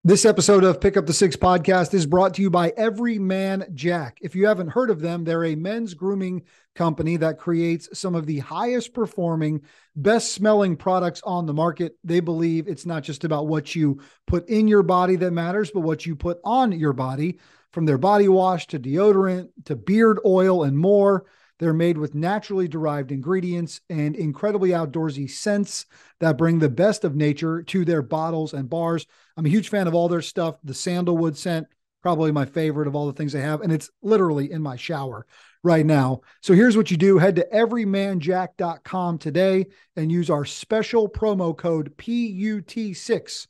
This episode of Pick Up the Six podcast is brought to you by Everyman Jack. If you haven't heard of them, they're a men's grooming company that creates some of the highest performing, best smelling products on the market. They believe it's not just about what you put in your body that matters, but what you put on your body, from their body wash to deodorant to beard oil and more. They're made with naturally derived ingredients and incredibly outdoorsy scents that bring the best of nature to their bottles and bars. I'm a huge fan of all their stuff. The sandalwood scent, probably my favorite of all the things they have. And it's literally in my shower right now. So here's what you do. Head to everymanjack.com today and use our special promo code PUT6,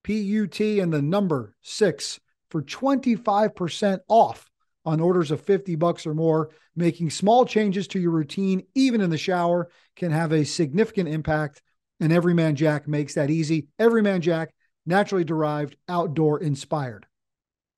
PUT and the number 6 for 25% off on orders of $50 or more. Making small changes to your routine, even in the shower, can have a significant impact. And Everyman Jack makes that easy. Everyman Jack, naturally derived, outdoor inspired.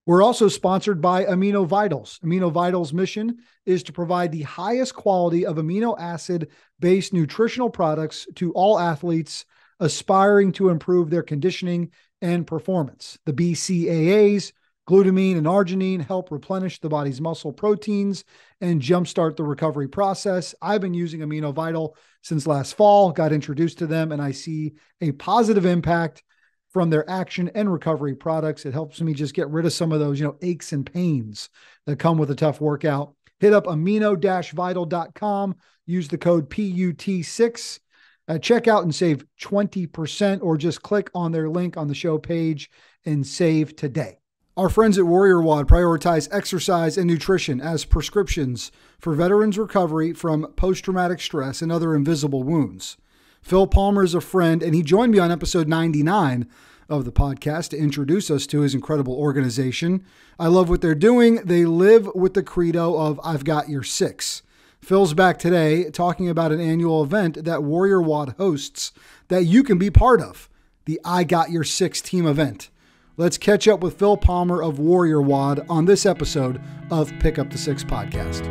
We're also sponsored by Amino Vitals. Amino Vitals' mission is to provide the highest quality of amino acid-based nutritional products to all athletes aspiring to improve their conditioning and performance. The BCAAs, glutamine and arginine, help replenish the body's muscle proteins and jumpstart the recovery process. I've been using Amino Vital since last fall, got introduced to them, and I see a positive impact from their action and recovery products. It helps me just get rid of some of those, aches and pains that come with a tough workout. Hit up amino-vital.com, use the code PUT6 at checkout and save 20%, or just click on their link on the show page and save today. Our friends at WarriorWOD prioritize exercise and nutrition as prescriptions for veterans' recovery from post-traumatic stress and other invisible wounds. Phil Palmer is a friend, and he joined me on episode 99 of the podcast to introduce us to his incredible organization. I love what they're doing. They live with the credo of "I've got your six." Phil's back today talking about an annual event that WarriorWOD hosts that you can be part of, the I Got Your Six team event. Let's catch up with Phil Palmer of WarriorWOD on this episode of Pick Up the Six podcast.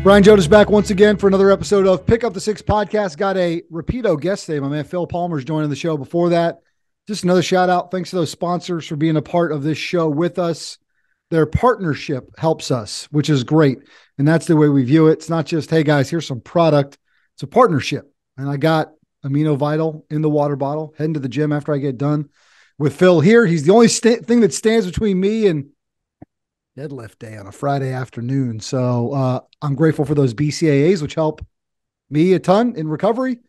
Brian Jodas back once again for another episode of Pick Up the Six podcast. Got a repeato guest today. My man Phil Palmer's joining the show. Before that, just another shout out. Thanks to those sponsors for being a part of this show with us. Their partnership helps us, which is great. And that's the way we view it. It's not just, hey guys, here's some product. It's a partnership. And I got Amino Vital in the water bottle, heading to the gym after I get done with Phil here. He's the only thing that stands between me and deadlift day on a Friday afternoon. So I'm grateful for those BCAAs, which help me a ton in recovery.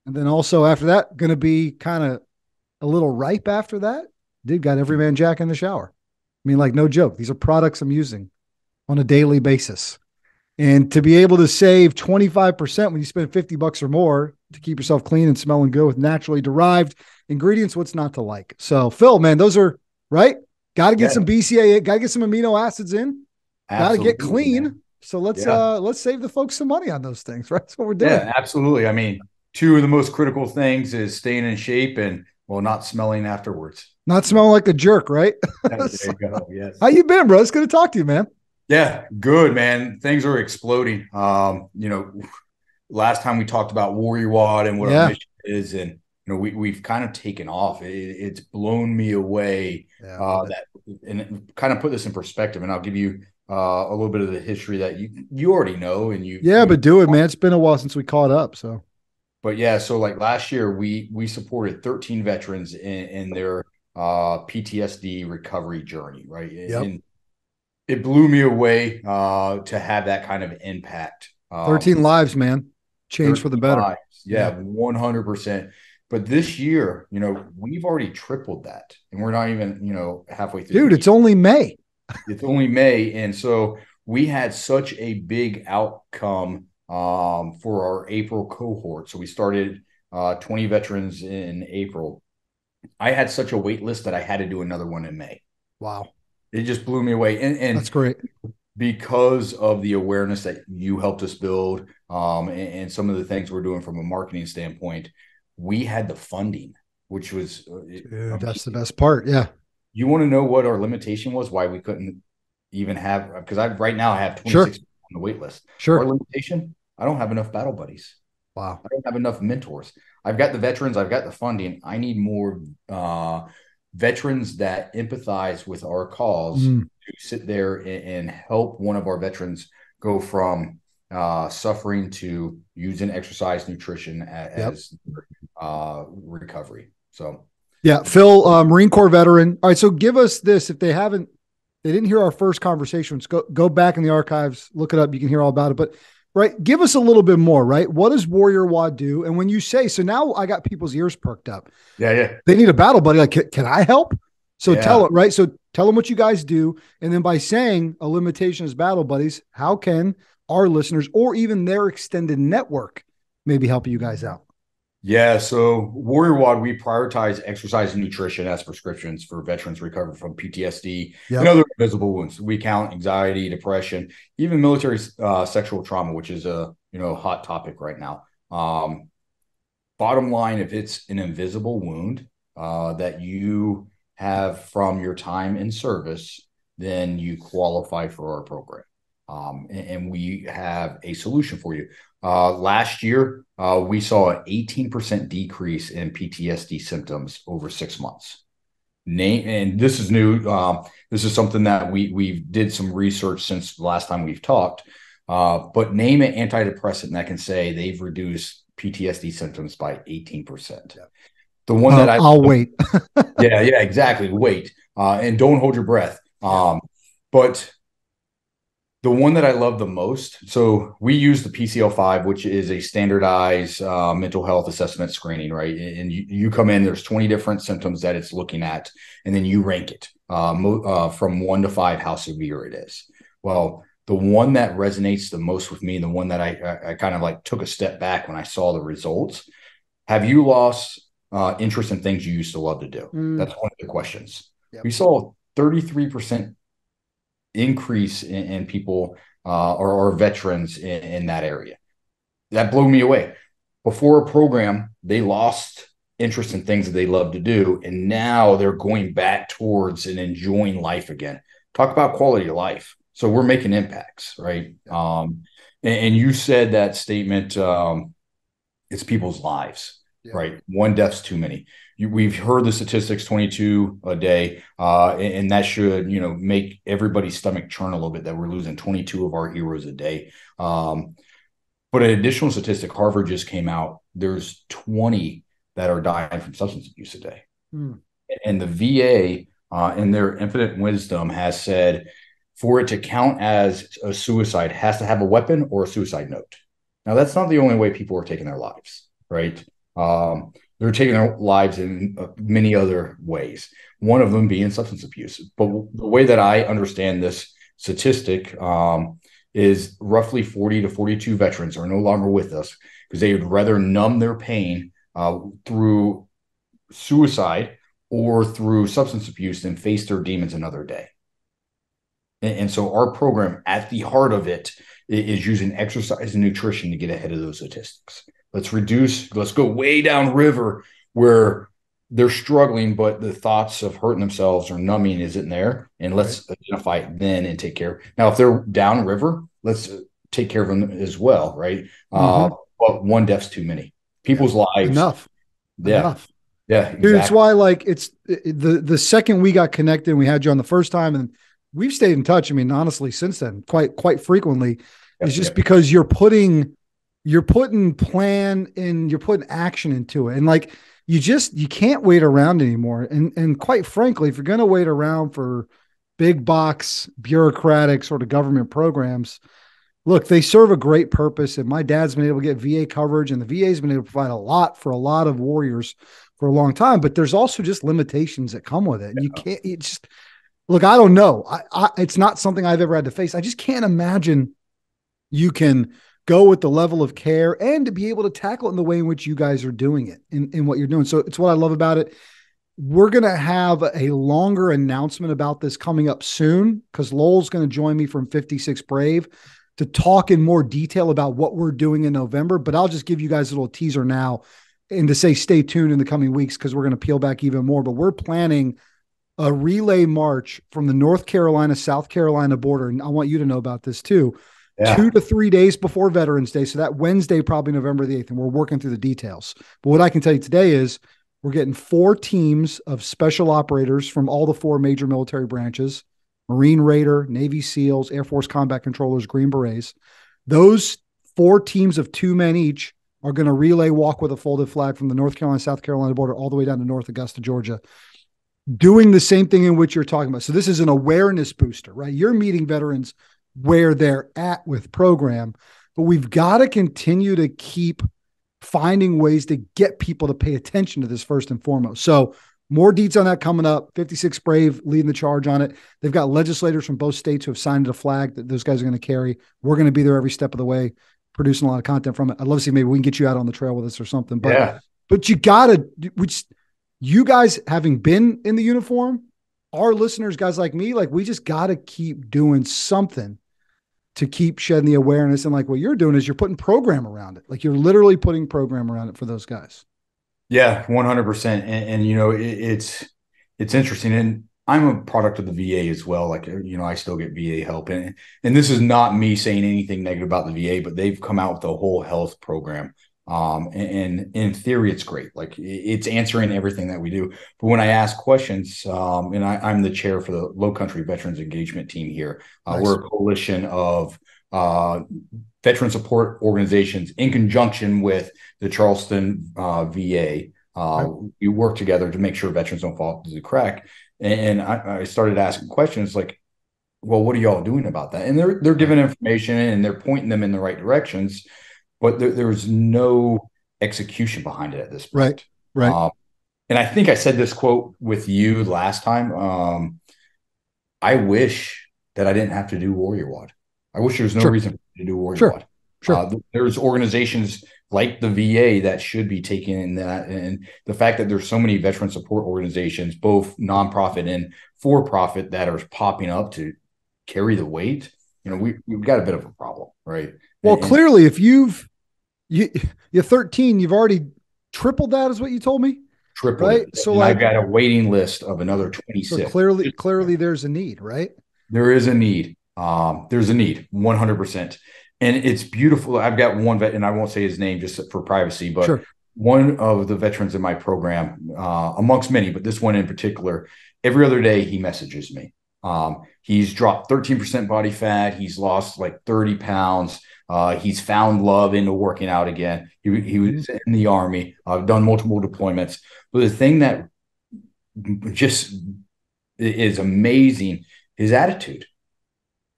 And then also after that, going to be kind of a little ripe after that. Dude, got Everyman Jack in the shower. I mean, like, no joke. These are products I'm using on a daily basis. And to be able to save 25% when you spend $50 or more to keep yourself clean and smelling good with naturally derived ingredients, what's not to like? So, Phil, man, those are right. Got to get some BCAA, got to get some amino acids in. Got to get clean. Man. So let's save the folks some money on those things, right? That's what we're doing. Yeah, absolutely. I mean, two of the most critical things is staying in shape and, well, not smelling afterwards. Not smelling like a jerk, right? There you go. Yes. How you been, bro? It's good to talk to you, man. Yeah, good, man. Things are exploding. Last time we talked about WarriorWOD and what our mission is, and we've kind of taken off. It's blown me away. And kind of put this in perspective, and I'll give you a little bit of the history that you already know, and but do it, man. It's been a while since we caught up, so. But yeah, so like last year, we supported 13 veterans in their PTSD recovery journey, right? Yep. And it blew me away to have that kind of impact. 13 lives, man. Change for the better. Lives. Yeah, 100%. But this year, we've already tripled that. And we're not even, halfway through. Dude, it's only May. It's only May. And so we had such a big outcome for our April cohort. So we started 20 veterans in April. I had such a wait list that I had to do another one in May. Wow. It just blew me away. And that's great. Because of the awareness that you helped us build and some of the things we're doing from a marketing standpoint, we had the funding, which was that's the best part. Yeah. You want to know what our limitation was, why we couldn't even have, because right now I have 26 on the wait list. Sure. Our limitation, I don't have enough battle buddies. Wow. I don't have enough mentors. I've got the veterans, I've got the funding. I need more veterans that empathize with our cause to sit there and help one of our veterans go from suffering to using exercise nutrition as recovery. So, yeah, Phil, Marine Corps veteran. All right, so give us this if they didn't hear our first conversations. Go back in the archives, look it up. You can hear all about it. But right, give us a little bit more. Right, what does WarriorWOD do? And when you say, so now I got people's ears perked up. yeah. They need a battle buddy. Like, can I help? So Yeah. tell it, right? So tell them what you guys do. And then by saying a limitation is battle buddies, how can our listeners or even their extended network maybe help you guys out? Yeah, so WarriorWOD, we prioritize exercise and nutrition as prescriptions for veterans recovering from PTSD and other invisible wounds. We count anxiety, depression, even military sexual trauma, which is a hot topic right now. Bottom line, if it's an invisible wound that you have from your time in service, then you qualify for our program. And we have a solution for you. Last year, we saw an 18% decrease in PTSD symptoms over 6 months. And this is new. This is something that we did some research since the last time we've talked. But name an antidepressant that can say they've reduced PTSD symptoms by 18%. Yeah. The one that I'll wait. yeah, exactly. Wait, and don't hold your breath. But the one that I love the most, so we use the PCL5, which is a standardized mental health assessment screening, right? And you come in, there's 20 different symptoms that it's looking at, and then you rank it from 1 to 5, how severe it is. Well, the one that resonates the most with me, the one that I kind of like took a step back when I saw the results. Have you lost interest in things you used to love to do? That's one of the questions. Yep. We saw 33% increase in people or veterans in that area. That blew me away. Before a program, they lost interest in things that they love to do, and now they're going back towards and enjoying life again. Talk about quality of life. So we're making impacts, right? And you said that statement, it's people's lives, right? One death's too many. We've heard the statistics, 22 a day, and that should, make everybody's stomach churn a little bit that we're losing 22 of our heroes a day. But an additional statistic, Harvard just came out, there's 20 that are dying from substance abuse a day. And the VA, in their infinite wisdom, has said for it to count as a suicide, has to have a weapon or a suicide note. Now, that's not the only way people are taking their lives, right? They're taking their lives in many other ways, one of them being substance abuse. But the way that I understand this statistic is roughly 40 to 42 veterans are no longer with us because they would rather numb their pain through suicide or through substance abuse than face their demons another day. And so our program, at the heart of it, is using exercise and nutrition to get ahead of those statistics. Let's go way down river where they're struggling, but the thoughts of hurting themselves or numbing isn't there. And let's identify it then and take care. Now, if they're down river, let's take care of them as well, right? But one death's too many. People's lives. Enough. Yeah, exactly. Dude, it's why it's the second we got connected and we had you on the first time, and we've stayed in touch. I mean, honestly, since then, quite frequently, it's just because you're putting plan and you're putting action into it. And you can't wait around anymore. And quite frankly, if you're going to wait around for big box bureaucratic sort of government programs, look, they serve a great purpose. And my dad's been able to get VA coverage, and the VA has been able to provide a lot for a lot of warriors for a long time, but there's also just limitations that come with it. And look, I don't know. It's not something I've ever had to face. I just can't imagine you can go with the level of care and to be able to tackle it in the way in which you guys are doing it in what you're doing. So it's what I love about it. We're going to have a longer announcement about this coming up soon because Lowell's going to join me from 56 Brave to talk in more detail about what we're doing in November. But I'll just give you guys a little teaser now and to say, stay tuned in the coming weeks because we're going to peel back even more, but we're planning a relay march from the North Carolina, South Carolina border. And I want you to know about this too. 2 Yeah. to 3 days before Veterans Day. So that Wednesday, probably November the 8th. And we're working through the details. But what I can tell you today is we're getting 4 teams of special operators from all the 4 major military branches: Marine Raider, Navy SEALs, Air Force Combat Controllers, Green Berets. Those 4 teams of 2 men each are going to relay walk with a folded flag from the North Carolina, South Carolina border all the way down to North Augusta, Georgia, doing the same thing in which you're talking about. So this is an awareness booster, right? You're meeting veterans where they're at with program, but we've got to continue to keep finding ways to get people to pay attention to this first and foremost. So more deets on that coming up. 56 Brave leading the charge on it. They've got legislators from both states who have signed a flag that those guys are going to carry. We're going to be there every step of the way, producing a lot of content from it. I'd love to see maybe we can get you out on the trail with us or something. But you gotta, which you guys having been in the uniform, our listeners, guys like me, like we just gotta keep doing something to keep shedding the awareness. And like what you're doing is you're putting program around it. Like you're literally putting program around it for those guys. Yeah, 100%. And you know, it's interesting. And I'm a product of the VA as well. Like, you know, I still get VA help. And this is not me saying anything negative about the VA, but they've come out with a whole health program. And in theory, it's great. Like it's answering everything that we do. But when I ask questions, and I'm the chair for the Low Country Veterans Engagement Team here. Nice. We're a coalition of veteran support organizations in conjunction with the Charleston VA. We work together to make sure veterans don't fall through the crack. And I started asking questions like, well, what are y'all doing about that? And they're giving information and they're pointing them in the right directions, but there's no execution behind it at this point. Right. And I think I said this quote with you last time. I wish that I didn't have to do WarriorWOD. I wish there was no reason to do WarriorWOD. There's organizations like the VA that should be taking in that. And the fact that there's so many veteran support organizations, both nonprofit and for-profit, that are popping up to carry the weight, you know, we've got a bit of a problem, right? Well, clearly, if you're 13, you've already tripled that, is what you told me. Tripled right? It. So and like, I've got a waiting list of another 26. So clearly there's a need, right? There is a need. There's a need, 100%. And it's beautiful. I've got one vet, and I won't say his name just for privacy, but one of the veterans in my program, amongst many, but this one in particular, every other day he messages me. He's dropped 13% body fat. He's lost like 30 pounds. He's found love into working out again. He was in the Army. I've done multiple deployments. But the thing that just is amazing, his attitude.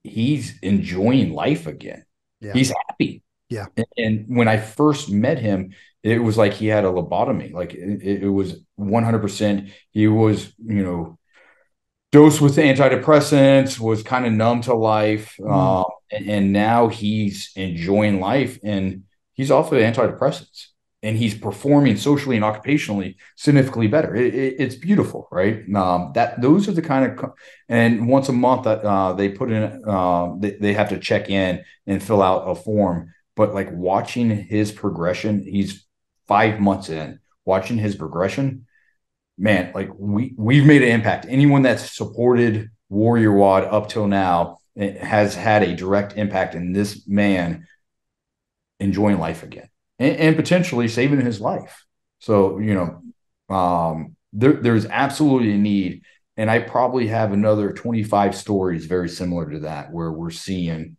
He's enjoying life again. Yeah. He's happy. Yeah. And when I first met him, it was like he had a lobotomy. Like it was 100%. He was, you know, dosed with antidepressants, was kind of numb to life. And now he's enjoying life and he's off of antidepressants and he's performing socially and occupationally significantly better. It's beautiful, right? Those are the kind of, and once a month that they put in, they have to check in and fill out a form. But like watching his progression, he's 5 months in, watching his progression, man, like we've made an impact. Anyone that's supported WarriorWOD up till now has had a direct impact in this man enjoying life again and potentially saving his life. So, you know, there's absolutely a need. And I probably have another 25 stories very similar to that where we're seeing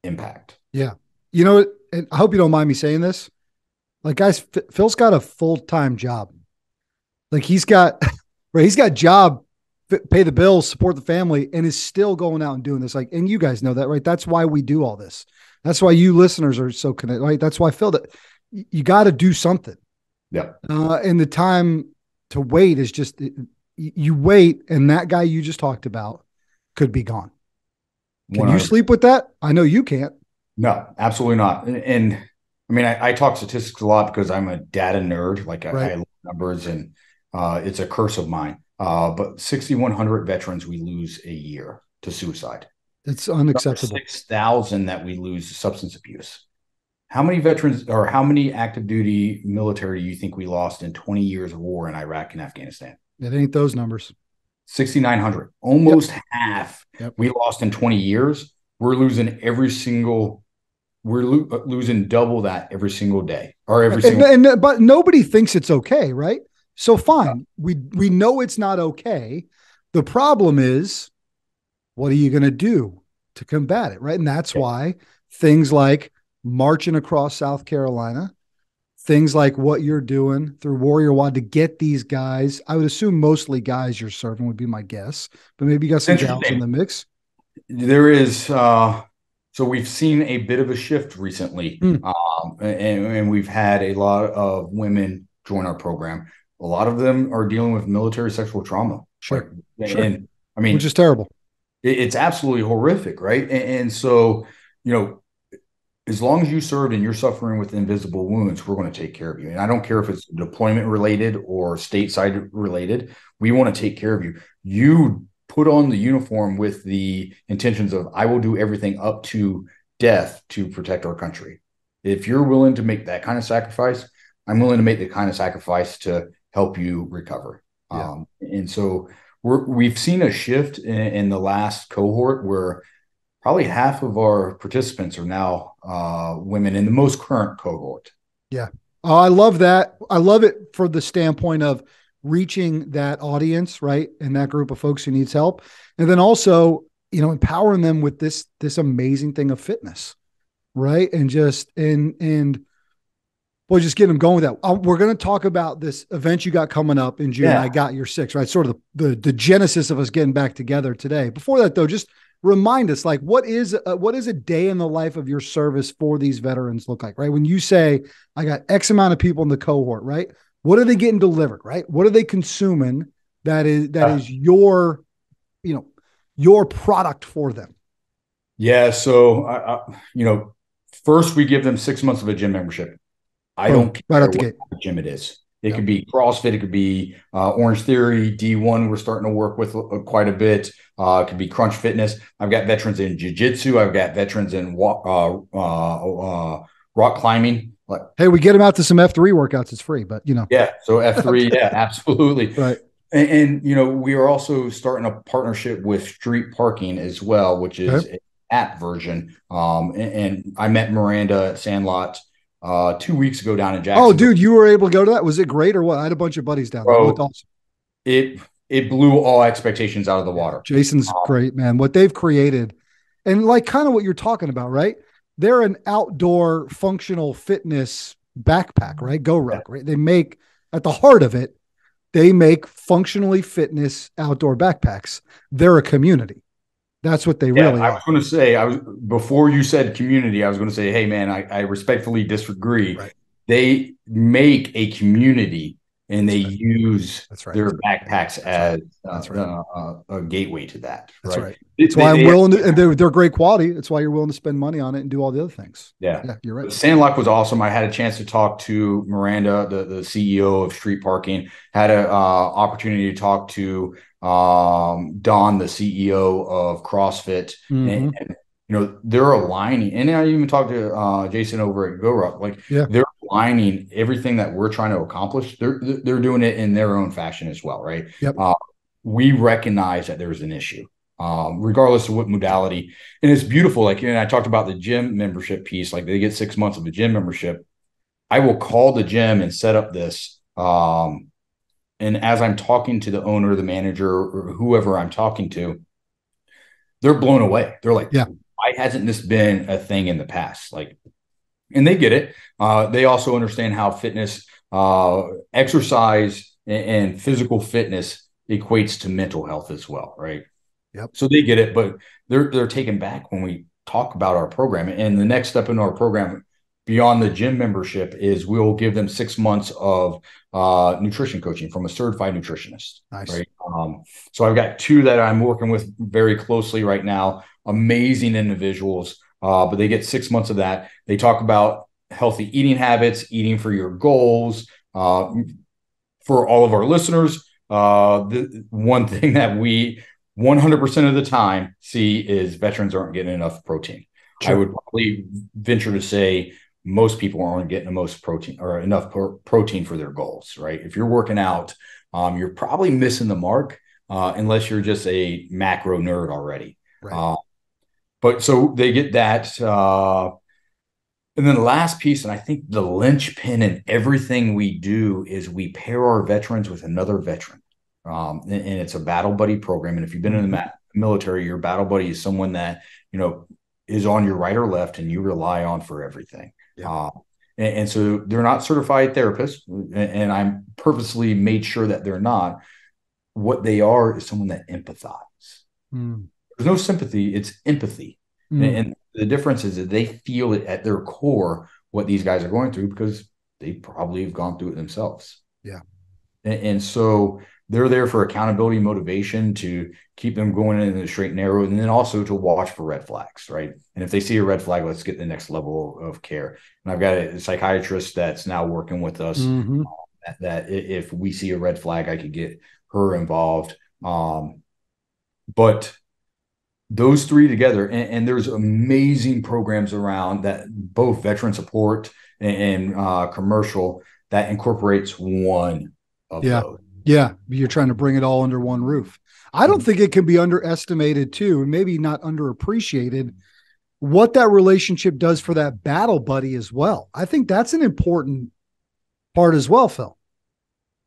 impact. Yeah. You know, and I hope you don't mind me saying this. Like, guys, Phil's got a full-time job. Like he's got job, pay the bills, support the family, and is still going out and doing this. Like, and you guys know that, right? That's why we do all this. That's why you listeners are so connected, right? That's why Phil, that you got to do something. Yeah. And the time to wait is just, you wait, and that guy you just talked about could be gone. Can 100%. You sleep with that? I know you can't. No, absolutely not. And I mean, I talk statistics a lot because I'm a data nerd. Like I love numbers and it's a curse of mine. But 6,100 veterans we lose a year to suicide. It's unacceptable. 6,000 that we lose to substance abuse. How many veterans or how many active duty military do you think we lost in 20 years of war in Iraq and Afghanistan? It ain't those numbers. 6,900, almost half we lost in 20 years. we're losing losing double that every single day or every single. But nobody thinks it's okay, right? So fine, we know it's not okay. The problem is, what are you going to do to combat it, right? And that's why things like marching across South Carolina, things like what you're doing through WarriorWOD to get these guys. I would assume mostly guys you're serving would be my guess, but maybe you got some gals in the mix. There is, so we've seen a bit of a shift recently, and we've had a lot of women join our program. A lot of them are dealing with military sexual trauma. Sure. And I mean, which is terrible. It's absolutely horrific, right? And so, you know, as long as you served and you're suffering with invisible wounds, we're going to take care of you. And I don't care if it's deployment related or stateside related. We want to take care of you. You put on the uniform with the intentions of, I will do everything up to death to protect our country. If you're willing to make that kind of sacrifice, I'm willing to make the kind of sacrifice to help you recover. Yeah. And so we've seen a shift in the last cohort where probably half of our participants are now women in the most current cohort. Yeah. Oh, I love that. I love it for the standpoint of reaching that audience, right? And that group of folks who needs help. And then also, you know, empowering them with this amazing thing of fitness, right? And just, and boy, just get them going with that. We're going to talk about this event you got coming up in June. Yeah. I got your 6, right? Sort of the genesis of us getting back together today. Before that though, just remind us, like, what is a day in the life of your service for these veterans look like, right? When you say, I got X amount of people in the cohort, right? What are they getting delivered, right? What are they consuming that is your, you know, your product for them? Yeah. So, you know, first we give them 6 months of a gym membership. I don't care right out the gate. What gym it is. It could be CrossFit. It could be Orange Theory, D1. We're starting to work with quite a bit. It could be Crunch Fitness. I've got veterans in jiu-jitsu. I've got veterans in rock climbing. Hey, we get them out to some F3 workouts. It's free, but you know. Yeah. So F3, yeah, absolutely. Right. And you know, we are also starting a partnership with Street Parking as well, which is an app version. And I met Miranda at Sandlot 2 weeks ago down in Jacksonville. Oh, dude, you were able to go to that? Was it great or what? I had a bunch of buddies down there. It looked awesome. It blew all expectations out of the water. Jason's great, man. What they've created, and like kind of what you're talking about, right? They're an outdoor functional fitness backpack, right? Go Ruck, right? They make, at the heart of it, they make functionally fitness outdoor backpacks. They're a community. That's what they really are. I was going to say, before you said community, I was going to say, hey, man, I respectfully disagree. Right. They make a community and they use their backpacks as a gateway to that. That's right. That's why I'm willing to, and they're great quality. That's why you're willing to spend money on it and do all the other things. Yeah, you're right. Sandlock was awesome. I had a chance to talk to Miranda, the CEO of Street Parking. Had an opportunity to talk to Don, the CEO of CrossFit, and you know, they're aligning. And I even talked to Jason over at GoRuck. Like, they're aligning everything that we're trying to accomplish. They're doing it in their own fashion as well, right? Yep. We recognize that there's an issue, regardless of what modality. And it's beautiful. Like, and I talked about the gym membership piece. Like, they get 6 months of a gym membership. I will call the gym and set up this. And as I'm talking to the owner, the manager, or whoever I'm talking to, they're blown away. They're like, why hasn't this been a thing in the past? Like, and they get it. They also understand how fitness, exercise, and physical fitness equates to mental health as well, right? Yep. So they get it, but they're taken back when we talk about our program. And the next step in our program, beyond the gym membership, is we'll give them 6 months of nutrition coaching from a certified nutritionist. Nice. Right. So I've got 2 that I'm working with very closely right now. Amazing individuals, but they get 6 months of that. They talk about healthy eating habits, eating for your goals. For all of our listeners, the one thing that we 100% of the time see is veterans aren't getting enough protein. Sure. I would probably venture to say most people aren't getting the most protein or enough protein for their goals, right? If you're working out, you're probably missing the mark unless you're just a macro nerd already. Right. but so they get that. And then the last piece, and I think the linchpin in everything we do is we pair our veterans with another veteran. And it's a battle buddy program. And if you've been in the military, your battle buddy is someone that, is on your right or left and you rely on for everything. Yeah. And so they're not certified therapists, and I'm purposely made sure that they're not. What they are is someone that empathize. There's no sympathy, it's empathy. And the difference is that they feel it at their core what these guys are going through because they probably have gone through it themselves. Yeah. And so they're there for accountability, motivation to keep them going in the straight and narrow, and then also to watch for red flags, right? And if they see a red flag, let's get the next level of care. And I've got a psychiatrist that's now working with us that if we see a red flag, I could get her involved. But those three together, and there's amazing programs around that, both veteran support and commercial, that incorporates one of those. Yeah. You're trying to bring it all under one roof. I don't think it can be underestimated too, and maybe not underappreciated, what that relationship does for that battle buddy as well. I think that's an important part as well, Phil.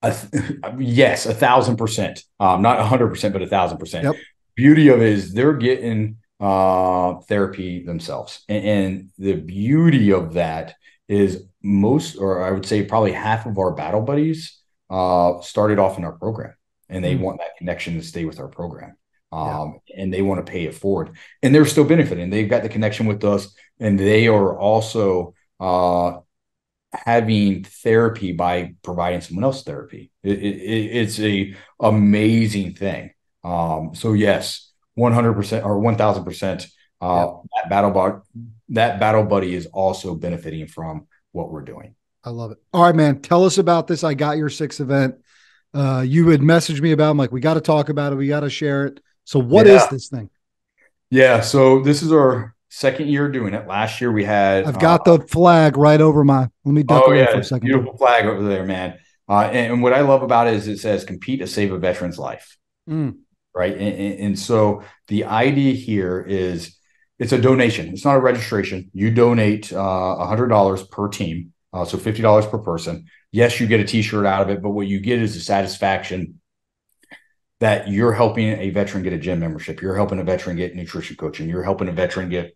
Yes, 1,000%. Not 100%, but 1,000%. Yep. Beauty of it is they're getting therapy themselves. And the beauty of that is most, or I would say probably half of our battle buddies started off in our program, and they want that connection to stay with our program. And they want to pay it forward, and they're still benefiting. They've got the connection with us, and they are also having therapy by providing someone else therapy. It's a amazing thing. So yes, 100% or 1,000%. That battle buddy is also benefiting from what we're doing. I love it. All right, man. Tell us about this. I got your 6th event. You had messaged me about, I'm like, we got to talk about it. We got to share it. So what is this thing? Yeah. So this is our 2nd year doing it. Last year we had, I've got the flag right over let me duck away for a second. Beautiful flag over there, man. And what I love about it is it says compete to save a veteran's life. Right. And so the idea here is it's a donation. It's not a registration. You donate $100 per team. So $50 per person. Yes, you get a t-shirt out of it, but what you get is the satisfaction that you're helping a veteran get a gym membership. You're helping a veteran get nutrition coaching. You're helping a veteran get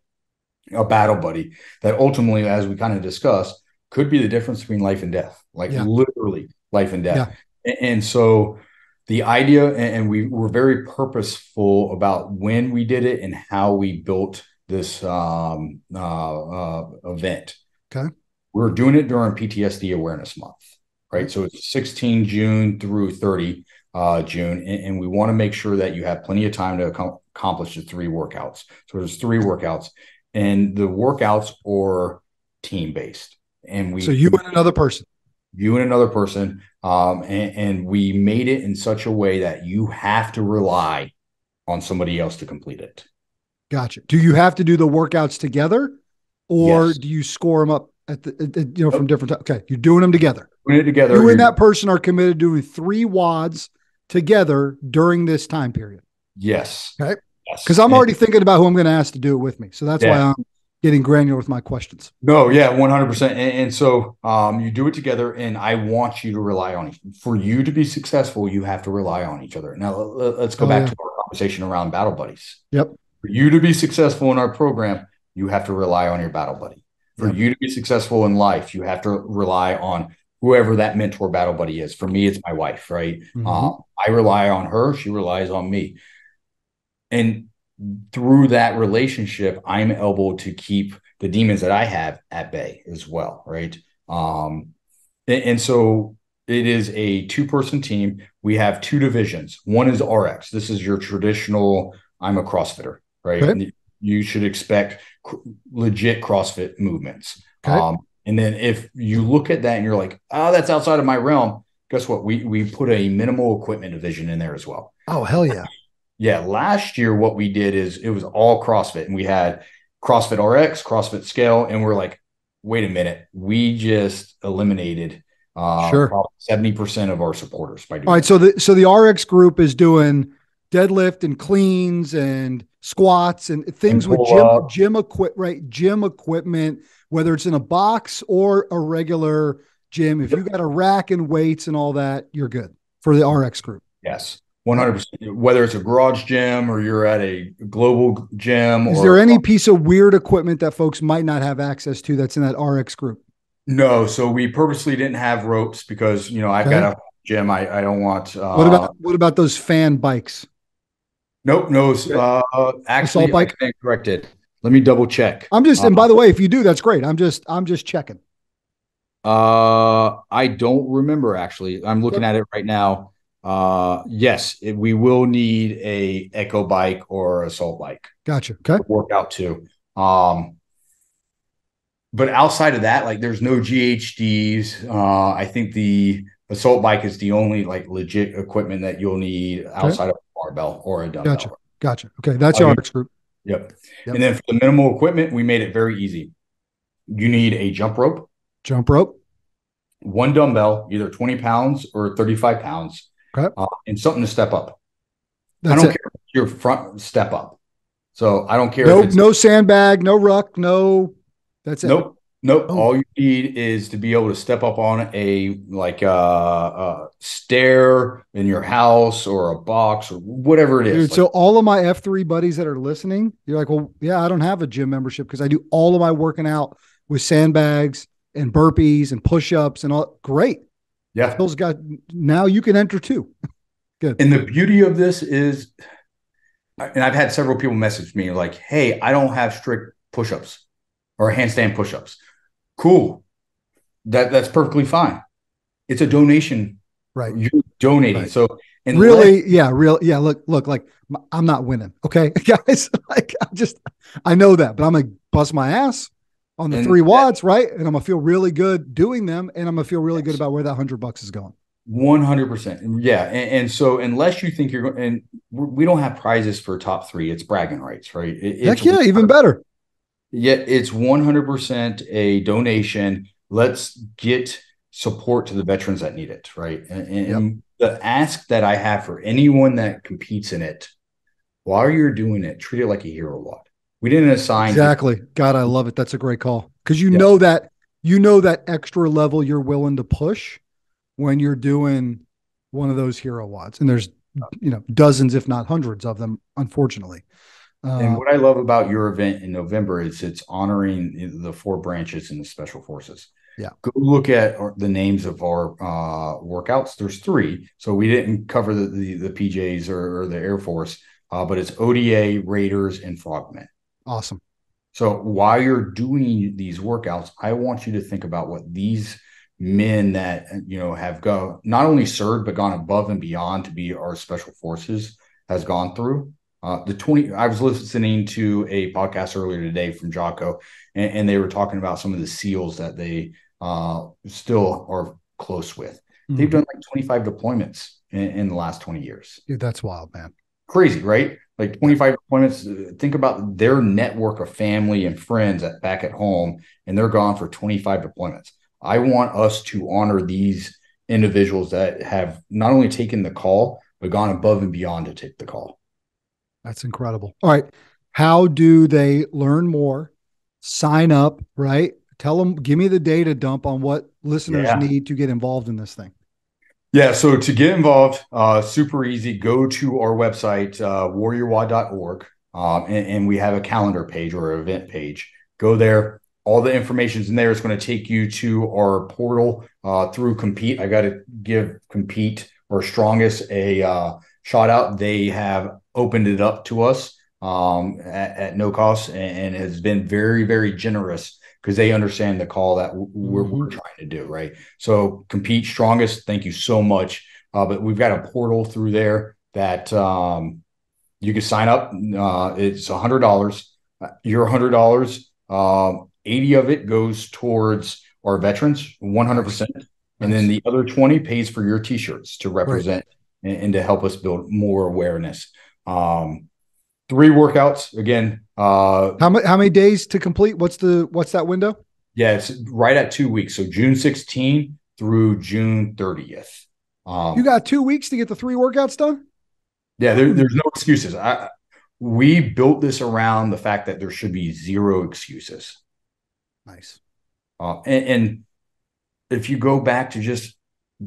a battle buddy that ultimately, as we kind of discussed, could be the difference between life and death, literally life and death. And so the idea, and we were very purposeful about when we did it and how we built this event. Okay. We're doing it during PTSD Awareness Month, right? So it's 16 June through 30 June, and we want to make sure that you have plenty of time to accomplish the 3 workouts. So there's 3 workouts, and the workouts are team-based. And so you and another person. You and another person, and we made it in such a way that you have to rely on somebody else to complete it. Gotcha. Do you have to do the workouts together, or do you score them up from different times? Okay, you're doing them together. Doing it together. You and that person are committed to doing 3 WODs together during this time period. Yes. Okay. Because I'm already thinking about who I'm going to ask to do it with me, so that's why I'm getting granular with my questions. No, 100%. And so you do it together, and I want you to rely on it. For you to be successful, you have to rely on each other. Now, let's go back to our conversation around battle buddies. Yep. For you to be successful in our program, you have to rely on your battle buddy. For you to be successful in life, you have to rely on whoever that mentor battle buddy is. For me, it's my wife, right? I rely on her. She relies on me. And through that relationship, I'm able to keep the demons that I have at bay as well, right? And so it is a 2-person team. We have 2 divisions. One is RX. This is your traditional, I'm a CrossFitter, right? Okay. You should expect legit CrossFit movements. Okay. And then if you look at that and you're like, oh, that's outside of my realm, guess what? We put a minimal equipment division in there as well. Oh, hell yeah. Yeah. Last year, what we did is it was all CrossFit, and we had CrossFit RX, CrossFit Scale, and we're like, wait a minute, we just eliminated probably 70% of our supporters by doing all right. So the RX group is doing deadlift and cleans and squats and and things with pull up. gym equipment, whether it's in a box or a regular gym. If you got a rack and weights and all that, you're good for the RX group. Yes, Yep. 100%. Whether it's a garage gym or you're at a global gym Is there or any piece of weird equipment that folks might not have access to that's in that RX group? no, so we purposely didn't have ropes because I've got Okay. a gym. I don't want What about those fan bikes? nope, no. Assault Actually, I bike? stand corrected. Let me double check. And by the way, if you do, that's great. I'm just checking. I don't remember actually. I'm looking Okay. at it right now. Yes, we will need a echo bike or assault bike Gotcha. Okay. to work out too. Um, but outside of that, like there's no GHDs. I think the assault bike is the only like legit equipment that you'll need Okay. outside of a barbell or a Gotcha. dumbbell. Gotcha. Okay. That's your Okay. RX group. Yep. Yep. And then for the minimal equipment, we made it very easy. You need a jump rope, Jump rope. one dumbbell, either 20 pounds or 35 pounds, Okay. and something to step up. I That's don't it. care if your front step up. So I don't care if No, it's no sandbag, no ruck, no. That's it. nope, nope. Boom. All you need is to be able to step up on a stair in your house or a box or whatever it is. Dude, so all of my F3 buddies that are listening, you're like, well, yeah, I don't have a gym membership because I do all of my working out with sandbags and burpees and push-ups and all. Great. Yeah. Phil's got, now you can enter too. Good. And the beauty of this is, and I've had several people message me like, "Hey, I don't have strict push-ups or handstand push-ups." Cool. That's perfectly fine. It's a donation. Right. You're donating. Right. So Really, yeah, yeah. Look, like I'm not winning. Okay, guys, like I know that, but I'm gonna bust my ass on the and three that, wads, right? And I'm gonna feel really good doing them, and I'm gonna feel really good yes, about where that $100 is going. 100%. Yeah. And so unless you think you're going, and we don't have prizes for top three, it's bragging rights, right? Heck yeah, even better. Yeah, it's 100% a donation. Let's get support to the veterans that need it, right? Yep. And the ask that I have for anyone that competes in it, while you're doing it, treat it like a hero WOD. We didn't assign it. Exactly. God, I love it. That's a great call because Yeah. you know that extra level you're willing to push when you're doing one of those hero wads, and there's dozens, if not hundreds, of them, unfortunately. And what I love about your event in November is it's honoring the four branches in the special forces. Yeah. Go look at the names of our workouts. There's three. So we didn't cover the PJs or the Air Force, but it's ODA, Raiders, and Frogmen. Awesome. So while you're doing these workouts, I want you to think about what these men that have gone not only served but gone above and beyond to be our special forces has gone through. I was listening to a podcast earlier today from Jocko, and they were talking about some of the SEALs that they still are close with. Mm-hmm. They've done like 25 deployments in the last 20 years. Dude, that's wild, man. Crazy, right? Like 25 deployments. Think about their network of family and friends back at home, and they're gone for 25 deployments. I want us to honor these individuals that have not only taken the call, but gone above and beyond to take the call. That's incredible. All right. How do they learn more, sign up, right? Tell them, give me the data dump on what listeners need to get involved in this thing. Yeah. So to get involved, super easy. Go to our website, WarriorWOD.org, and we have a calendar page or an event page. Go there. All the information's in there. It's going to take you to our portal through Compete. I got to give Compete or Strongest a shout out. They have opened it up to us at no cost and has been very, very generous because they understand the call that we're trying to do, right? So Compete Strongest, thank you so much. But we've got a portal through there that you can sign up. It's $100. Your $100, 80 of it goes towards our veterans, 100%. Nice. And then the other 20 pays for your t-shirts to represent and to help us build more awareness. 3 workouts again. How many days to complete? What's that window? Yeah, it's right at 2 weeks. So June 16th through June 30th. You got 2 weeks to get the 3 workouts done? Yeah, there's no excuses. we built this around the fact that there should be zero excuses. Nice. And if you go back to just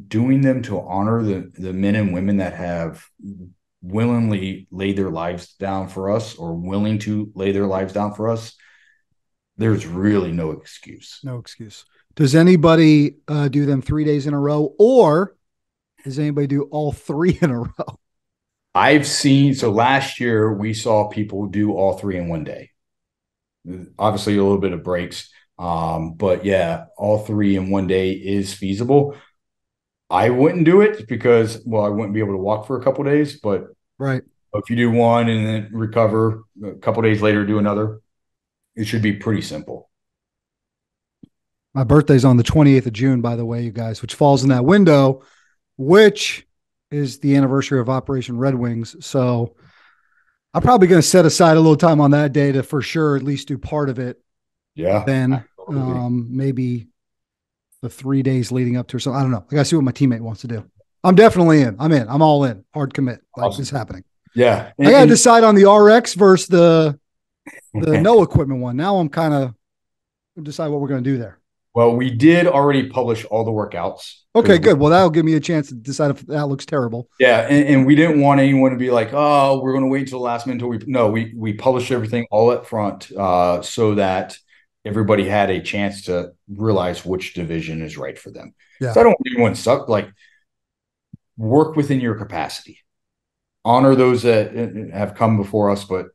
doing them to honor the men and women that have willingly laid their lives down for us or willing to lay their lives down for us, there's really no excuse. No excuse. Does anybody do them 3 days in a row, or does anybody do all three in a row? I've seen, so last year we saw people do all three in one day. Obviously, a little bit of breaks. But yeah, all three in one day is feasible. I wouldn't do it because, well, I wouldn't be able to walk for a couple of days. But Right. if you do one and then recover a couple of days later, do another, it should be pretty simple. My birthday's on the 28th of June, by the way, you guys, which falls in that window, which is the anniversary of Operation Red Wings. So I'm probably going to set aside a little time on that day to for sure at least do part of it. Yeah. Then maybe the 3 days leading up to or something. I don't know. I got to see what my teammate wants to do. I'm definitely in. I'm in. I'm all in. Hard commit. Like Awesome. It's happening. Yeah. I got to decide on the RX versus the no equipment one. Now I'm kind of decide what we're going to do there. Well, we did already publish all the workouts. Okay, good. Well, that'll give me a chance to decide if that looks terrible. Yeah, and we didn't want anyone to be like, oh, we're going to wait until the last minute until we published everything all up front so that everybody had a chance to realize which division is right for them. Yeah. So I don't want anyone stuck. Like, work within your capacity. Honor those that have come before us, but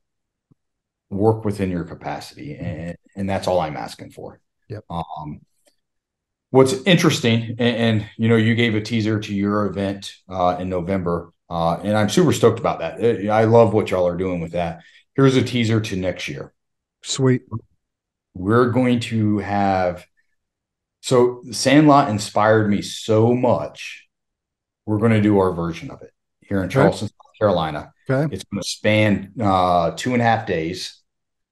work within your capacity, and that's all I'm asking for. Yep. What's interesting, and you gave a teaser to your event in November, and I'm super stoked about that. I love what y'all are doing with that. Here's a teaser to next year. Sweet. We're going to have, so Sandlot inspired me so much. We're going to do our version of it here in Charleston, South Carolina. Okay. It's going to span 2.5 days.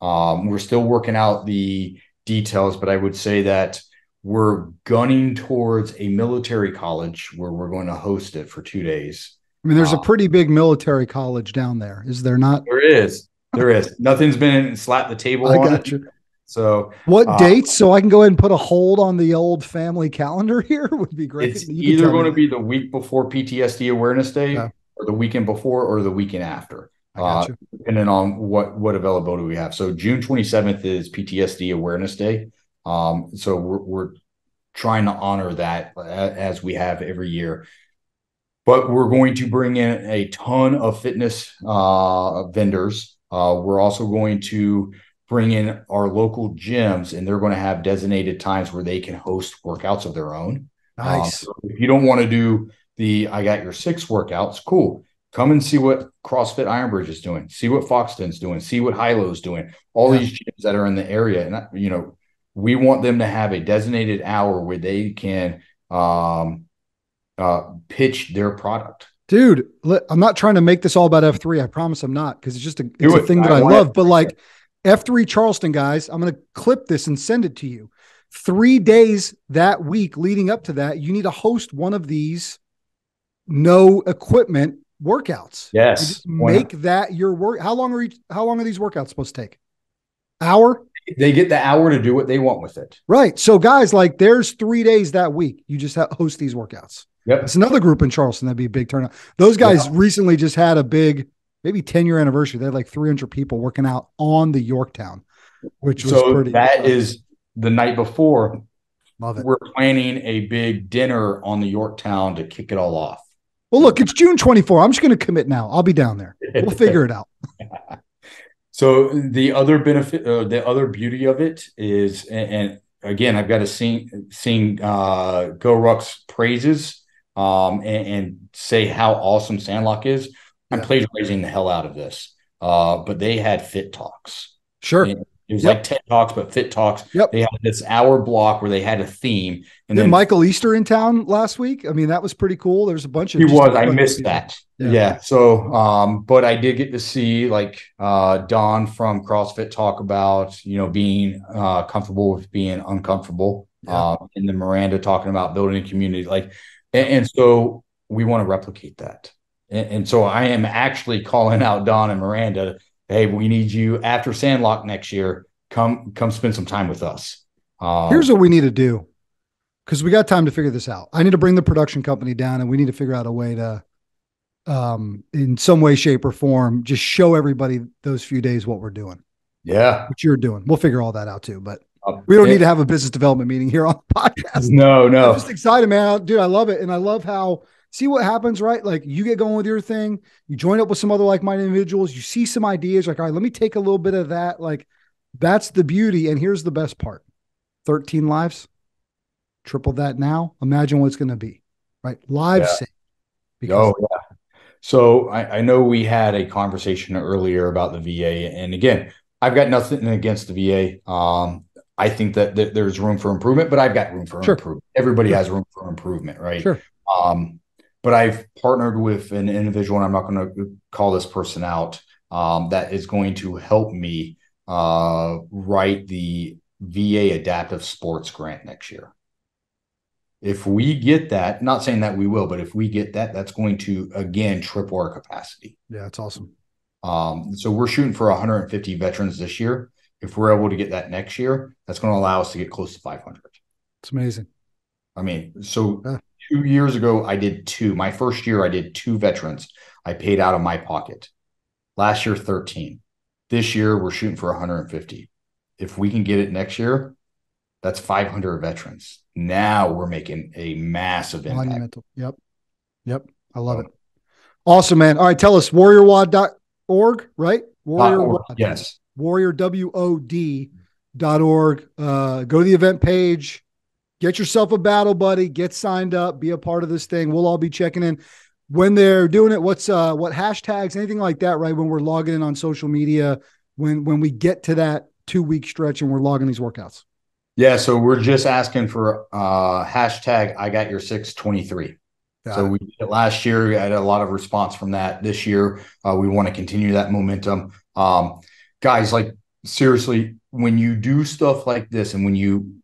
We're still working out the details, but I would say that we're gunning towards a military college where we're going to host it for 2 days. I mean, there's a pretty big military college down there. Is there not? There is. There is. Nothing's been slapped the table I on got it. you. So what dates? So I can go ahead and put a hold on the old family calendar here would be great. It's either going to be the week before PTSD Awareness Day or the weekend before or the weekend after. Depending on what availability we have. So June 27th is PTSD Awareness Day. So we're trying to honor that as we have every year. But we're going to bring in a ton of fitness vendors. We're also going to bring in our local gyms, and they're going to have designated times where they can host workouts of their own. Nice. So if you don't want to do I got your 6 workouts, cool. Come and see what CrossFit Ironbridge is doing. See what Foxton's doing. See what Hilo's doing. All these gyms that are in the area. And, we want them to have a designated hour where they can pitch their product. Dude, I'm not trying to make this all about F3. I promise I'm not, because it's just a thing that I love. But like F3 Charleston, guys, I'm going to clip this and send it to you. 3 days that week leading up to that, you need to host one of these no equipment workouts. Yes. Make that your work. How long are these workouts supposed to take? Hour? They get the hour to do what they want with it. Right. So guys, like there's 3 days that week. You just host these workouts. Yep. It's another group in Charleston. That'd be a big turnout. Those guys recently just had a big, maybe 10-year anniversary. They had like 300 people working out on the Yorktown, which was pretty. That is the night before. Love it. We're planning a big dinner on the Yorktown to kick it all off. Well, look, it's June 24. I'm just going to commit now. I'll be down there. We'll figure it out. So the other benefit, the other beauty of it is, and again, I've got to sing Go Ruck's praises and say how awesome Sandlock is. I'm plagiarizing the hell out of this. But they had Fit Talks. Sure. It was like TED Talks, but Fit Talks. Yep. They had this hour block where they had a theme. And then Michael Easter in town last week. I mean, that was pretty cool. There's a bunch of. He was. I missed that. Yeah. So, but I did get to see like Don from CrossFit talk about being comfortable with being uncomfortable. And then Miranda talking about building a community. Like, and so we want to replicate that. And so I am actually calling out Don and Miranda hey, we need you after Sandlock next year. Come spend some time with us. Here's what we need to do, because we got time to figure this out. I need to bring the production company down, and we need to figure out a way to, in some way, shape, or form, just show everybody those few days what we're doing. Yeah. What you're doing. We'll figure all that out too, but Um, we don't need it- to have a business development meeting here on the podcast. no, I'm just no. excited, man. Dude, I love it. And I love how, see what happens, right? Like you get going with your thing, you join up with some other like-minded individuals, you see some ideas, like, all right, let me take a little bit of that. Like that's the beauty. And here's the best part. 13 lives, triple that now. Imagine what it's going to be, right? Lives Yeah. saved. Because Oh, yeah. So I know we had a conversation earlier about the VA, and again, I've got nothing against the VA. I think that there's room for improvement, but I've got room for sure, improvement. Everybody sure, has room for improvement, right? sure. But I've partnered with an individual, and I'm not going to call this person out, that is going to help me write the VA Adaptive Sports Grant next year. If we get that, not saying that we will, but if we get that, that's going to, again, triple our capacity. Yeah, that's awesome. So we're shooting for 150 veterans this year. If we're able to get that next year, that's going to allow us to get close to 500. It's amazing. I mean, so Yeah. 2 years ago, I did two. My first year, I did two veterans. I paid out of my pocket. Last year, 13. This year, we're shooting for 150. If we can get it next year, that's 500 veterans. Now we're making a massive impact. Monumental. Yep. Yep. I love it. Awesome, man. All right. Tell us WarriorWOD.org, right? WarriorWOD. Yes. WarriorWOD.org. Go to the event page, get yourself a battle buddy, get signed up, be a part of this thing. We'll all be checking in when they're doing it. What hashtags, anything like that, right? When we're logging in on social media, when we get to that 2-week stretch and we're logging these workouts. Yeah, so we're just asking for hashtag I got your 623. So we did it last year. We had a lot of response from that. This year, we want to continue that momentum. Guys, like seriously, when you do stuff like this and when you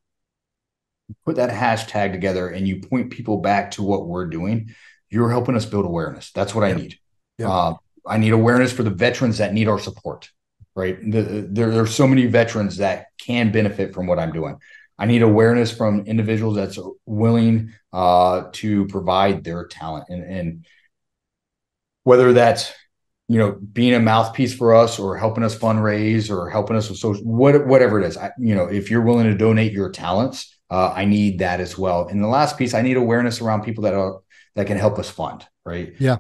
put that hashtag together and you point people back to what we're doing, you're helping us build awareness. That's what I need. Yep. I need awareness for the veterans that need our support. Right. There's so many veterans that can benefit from what I'm doing. I need awareness from individuals that's willing to provide their talent. And whether that's, being a mouthpiece for us or helping us fundraise or helping us with social, whatever it is, if you're willing to donate your talents, I need that as well. And the last piece, I need awareness around people that can help us fund. Right. Yeah.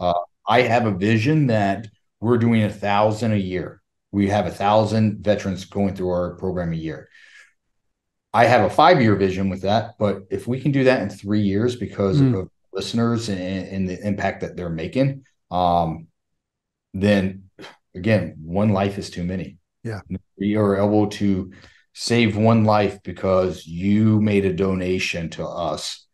I have a vision that we're doing 1,000 a year. We have 1,000 veterans going through our program a year. I have a 5-year vision with that, but if we can do that in 3 years because of listeners and the impact that they're making, then again, one life is too many. Yeah. We are able to save one life because you made a donation to us.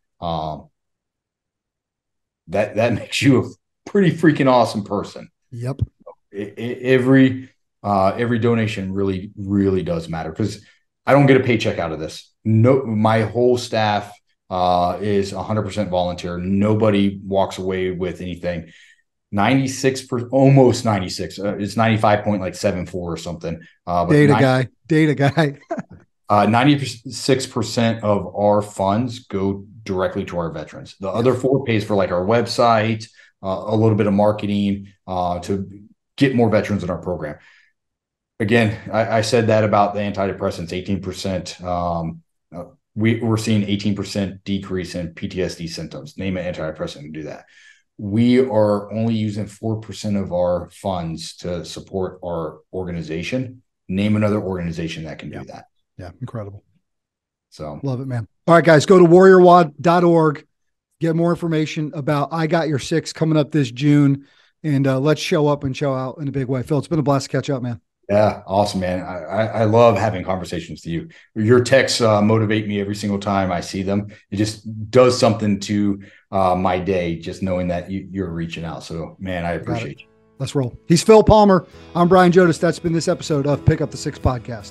That makes you a pretty freaking awesome person. Yep. Every donation really, really does matter because I don't get a paycheck out of this. No, my whole staff is 100% volunteer. Nobody walks away with anything. 96%, almost 96. It's 95.74 or something. Data guy. 96% of our funds go directly to our veterans. The other 4 pays for like our website, a little bit of marketing to get more veterans in our program. Again, I said that about the antidepressants, 18%. We're seeing 18% decrease in PTSD symptoms. Name an antidepressant to do that. We are only using 4% of our funds to support our organization. Name another organization that can do that. Yeah, incredible. So love it, man. All right, guys, go to WarriorWOD.org. Get more information about I Got Your 6 coming up this June. And let's show up and show out in a big way. Phil, it's been a blast to catch up, man. Yeah, awesome, man. I love having conversations with you. Your texts motivate me every single time I see them. It just does something to my day, just knowing that you're reaching out. So, man, I appreciate you. Let's roll. He's Phil Palmer. I'm Brian Jodis. That's been this episode of Pick Up the 6 podcast.